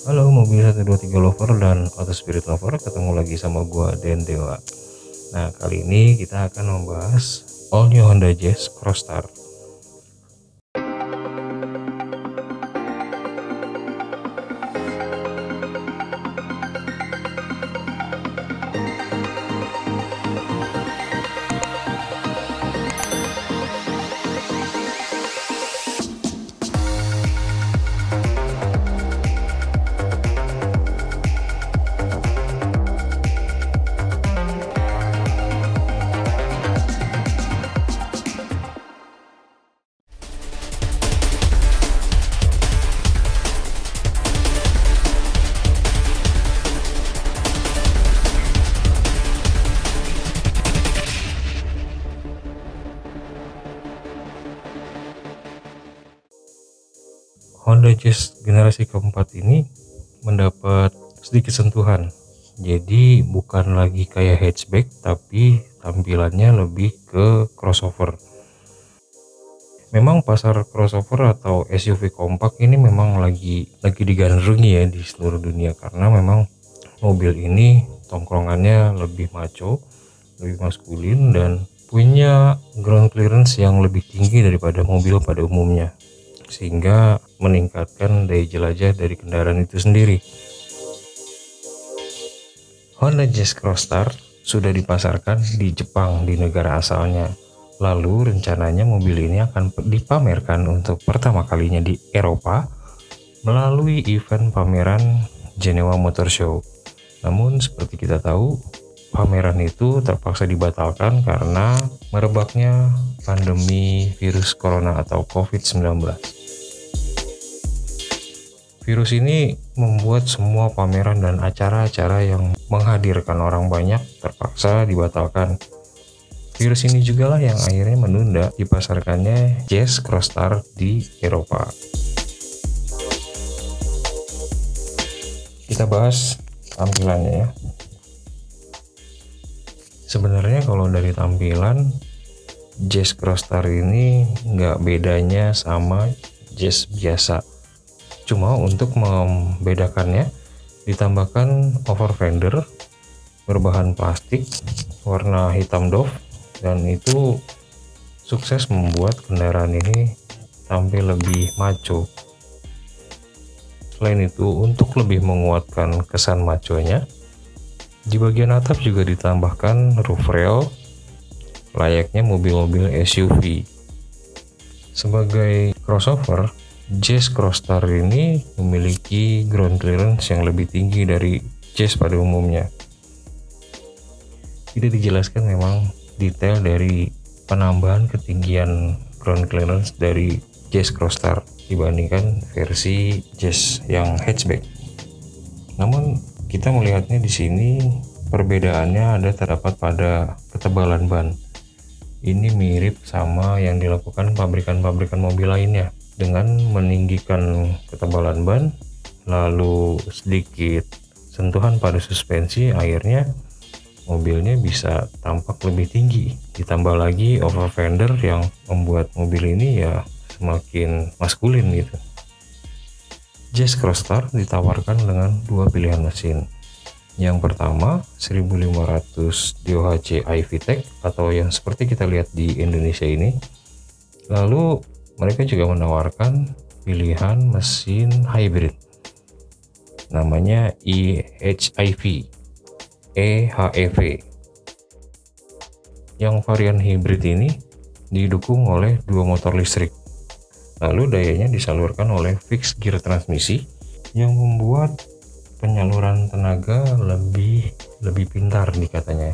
Halo mobil 123 lover dan auto spirit lover, ketemu lagi sama gua Den Dewa. Nah, kali ini kita akan membahas all new Honda Jazz Crossstar. Honda Jazz generasi keempat ini mendapat sedikit sentuhan, jadi bukan lagi kayak hatchback tapi tampilannya lebih ke crossover. Memang pasar crossover atau SUV kompak ini memang lagi digandrungi ya di seluruh dunia, karena memang mobil ini tongkrongannya lebih maco, lebih maskulin, dan punya ground clearance yang lebih tinggi daripada mobil pada umumnya, sehingga meningkatkan daya jelajah dari kendaraan itu sendiri. Honda Jazz Crossstar sudah dipasarkan di Jepang, di negara asalnya. Lalu rencananya mobil ini akan dipamerkan untuk pertama kalinya di Eropa melalui event pameran Genoa Motor Show. Namun seperti kita tahu, pameran itu terpaksa dibatalkan karena merebaknya pandemi virus corona atau COVID-19. Virus ini membuat semua pameran dan acara-acara yang menghadirkan orang banyak terpaksa dibatalkan. Virus ini juga lah yang akhirnya menunda dipasarkannya Jazz Crossstar di Eropa. Kita bahas tampilannya ya. Sebenarnya kalau dari tampilan, Jazz Crossstar ini nggak bedanya sama Jazz biasa. Cuma untuk membedakannya ditambahkan over fender berbahan plastik warna hitam doff, dan itu sukses membuat kendaraan ini tampil lebih maco. Selain itu, untuk lebih menguatkan kesan maconya, di bagian atap juga ditambahkan roof rail layaknya mobil-mobil SUV. Sebagai crossover, Jazz Crossstar ini memiliki ground clearance yang lebih tinggi dari Jazz pada umumnya. Tidak dijelaskan memang detail dari penambahan ketinggian ground clearance dari Jazz Crossstar dibandingkan versi Jazz yang hatchback. Namun kita melihatnya di sini perbedaannya terdapat pada ketebalan ban. Ini mirip sama yang dilakukan pabrikan-pabrikan mobil lainnya, dengan meninggikan ketebalan ban, lalu sedikit sentuhan pada suspensi, akhirnya mobilnya bisa tampak lebih tinggi. Ditambah lagi over fender yang membuat mobil ini ya semakin maskulin gitu. Jazz Crossstar ditawarkan dengan dua pilihan mesin. Yang pertama 1500 DOHC iVTEC atau yang seperti kita lihat di Indonesia ini. Lalu mereka juga menawarkan pilihan mesin hybrid namanya EHEV. Yang varian hybrid ini didukung oleh dua motor listrik. Lalu dayanya disalurkan oleh fixed gear transmisi yang membuat penyaluran tenaga lebih pintar dikatanya.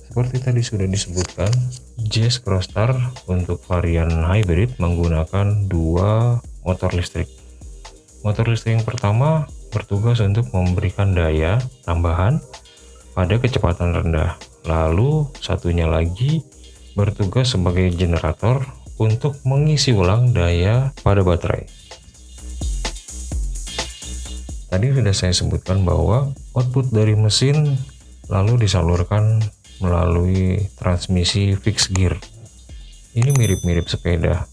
Seperti tadi sudah disebutkan, Jazz Crossstar untuk varian hybrid menggunakan dua motor listrik. Motor listrik yang pertama bertugas untuk memberikan daya tambahan pada kecepatan rendah. Lalu satunya lagi bertugas sebagai generator untuk mengisi ulang daya pada baterai. Tadi sudah saya sebutkan bahwa output dari mesin lalu disalurkan melalui transmisi fixed gear. Ini mirip-mirip sepeda.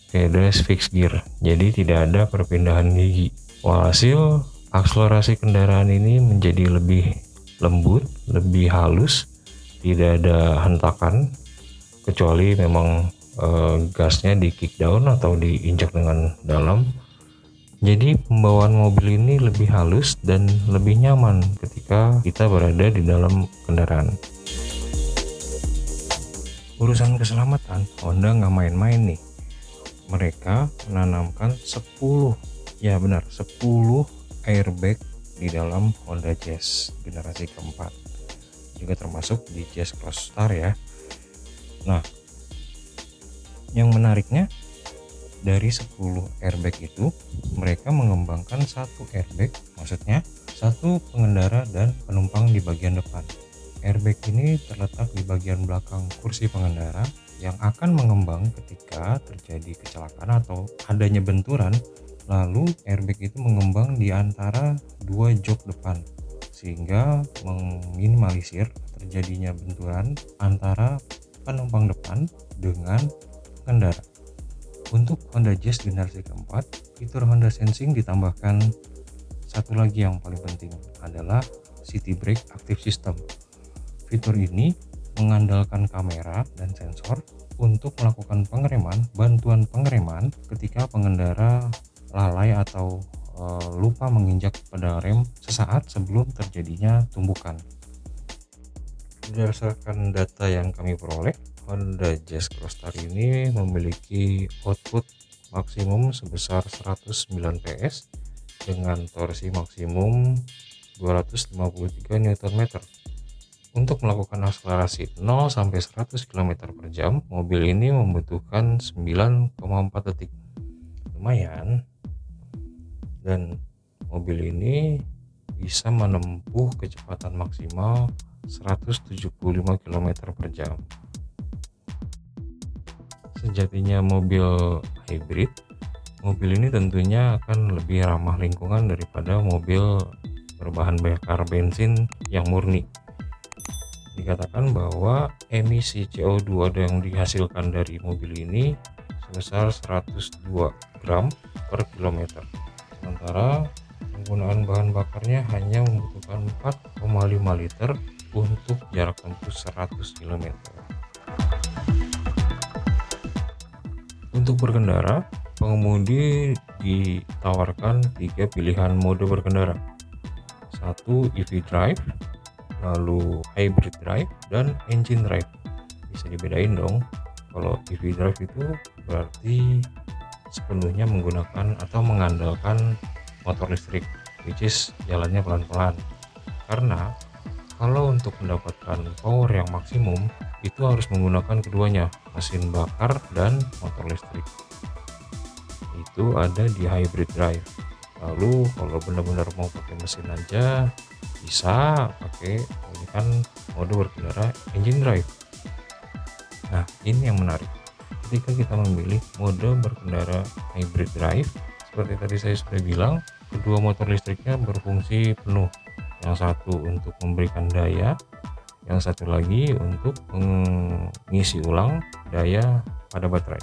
keyless fixed gear, jadi tidak ada perpindahan gigi. Walhasil akselerasi kendaraan ini menjadi lebih lembut, lebih halus, tidak ada hentakan, kecuali memang gasnya di kick down atau diinjak dengan dalam. Jadi pembawaan mobil ini lebih halus dan lebih nyaman ketika kita berada di dalam kendaraan. Urusan keselamatan, Honda nggak main-main nih. Mereka menanamkan 10 airbag di dalam Honda Jazz generasi keempat, juga termasuk di Jazz Crossstar ya. Nah, yang menariknya dari 10 airbag itu mereka mengembangkan satu airbag, maksudnya satu pengendara dan penumpang di bagian depan. Airbag ini terletak di bagian belakang kursi pengendara yang akan mengembang ketika terjadi kecelakaan atau adanya benturan. Lalu airbag itu mengembang di antara dua jok depan sehingga meminimalisir terjadinya benturan antara penumpang depan dengan pengendara. Untuk Honda Jazz generasi keempat, fitur Honda Sensing ditambahkan satu lagi yang paling penting adalah City Brake Active System. Fitur ini mengandalkan kamera dan sensor untuk melakukan bantuan pengereman ketika pengendara lalai atau lupa menginjak pedal rem sesaat sebelum terjadinya tumbukan. Berdasarkan data yang kami peroleh, Honda Jazz Crossstar ini memiliki output maksimum sebesar 109 PS dengan torsi maksimum 253 Nm. Untuk melakukan akselerasi 0 sampai 100 km per jam, mobil ini membutuhkan 9,4 detik. Lumayan. Dan mobil ini bisa menempuh kecepatan maksimal 175 km per jam. Sejatinya mobil hybrid, mobil ini tentunya akan lebih ramah lingkungan daripada mobil berbahan bakar bensin yang murni. Dikatakan bahwa emisi CO2 yang dihasilkan dari mobil ini sebesar 102 gram per kilometer. Sementara penggunaan bahan bakarnya hanya membutuhkan 4,5 liter untuk jarak tempuh 100 km. Untuk berkendara, pengemudi ditawarkan 3 pilihan mode berkendara. 1 EV drive, lalu hybrid drive, dan engine drive. Bisa dibedain dong. Kalau EV drive itu berarti sepenuhnya menggunakan atau mengandalkan motor listrik, which is jalannya pelan-pelan. Karena kalau untuk mendapatkan power yang maksimum itu harus menggunakan keduanya, mesin bakar dan motor listrik. Itu ada di hybrid drive. Lalu kalau benar-benar mau pakai mesin aja, bisa pakai mode berkendara engine drive. Nah, ini yang menarik. Ketika kita memilih mode berkendara hybrid drive, seperti tadi saya sudah bilang, kedua motor listriknya berfungsi penuh. Yang satu untuk memberikan daya, yang satu lagi untuk mengisi ulang daya pada baterai.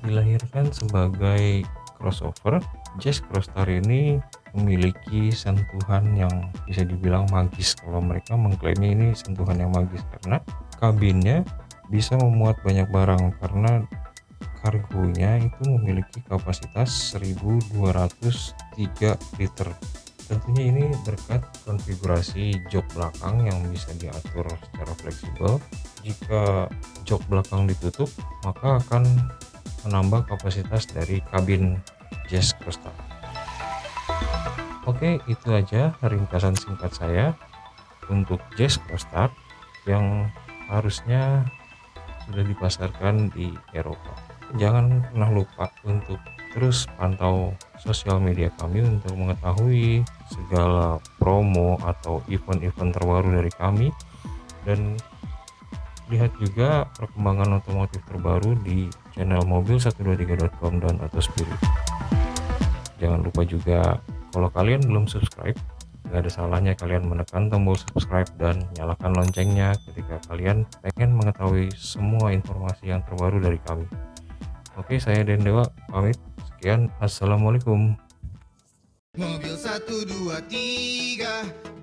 Dilahirkan sebagai crossover, Jazz Crossstar ini memiliki sentuhan yang bisa dibilang magis. Kalau mereka mengklaimnya ini sentuhan yang magis karena kabinnya bisa memuat banyak barang, karena kargonya itu memiliki kapasitas 1203 liter. Tentunya ini berkat konfigurasi jok belakang yang bisa diatur secara fleksibel. Jika jok belakang ditutup, maka akan menambah kapasitas dari kabin Jazz Crossstar. Oke, itu aja ringkasan singkat saya untuk Jazz Crossstar yang harusnya sudah dipasarkan di Eropa. Jangan pernah lupa untuk terus pantau sosial media kami untuk mengetahui segala promo atau event-event terbaru dari kami, dan lihat juga perkembangan otomotif terbaru di channel mobil123.com dan Autospirit. Jangan lupa juga kalau kalian belum subscribe Gak ada salahnya kalian menekan tombol subscribe dan nyalakan loncengnya ketika kalian pengen mengetahui semua informasi yang terbaru dari kami. Oke, saya Dendewa pamit. Sekian, assalamualaikum. Mobil 1, 2, 3